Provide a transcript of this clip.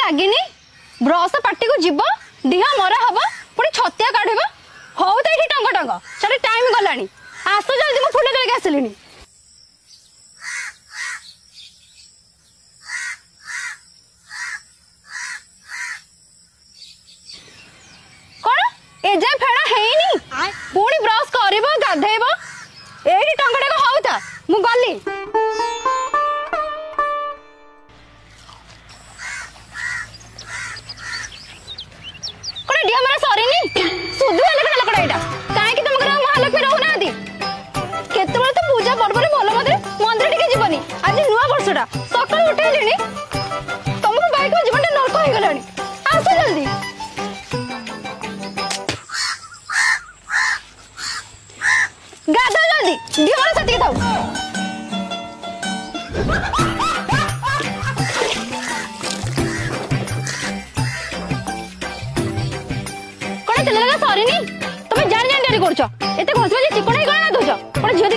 लागिनी brush party को जीव दिह मरा हम पुणी छतिया काढ़ हो तो ये टंग टंग चल टाइम गलानी आस जल्दी मु फुल लेके आसलिनी कौन एजे फेड़ा हैनी पुणी ब्रश कर गाधेब ये टंग टंग हो था मु गली सकाल उठे तुमको बाइक में जीवन नरक हो गला आस जल्दी गाधा जल्दी ढिमरा सती थाऊ कौन तेल लगा सरीनी तुम जान जान डेरी करछ एते घोष बजे चिकन ही गणना दोछ कौन झियो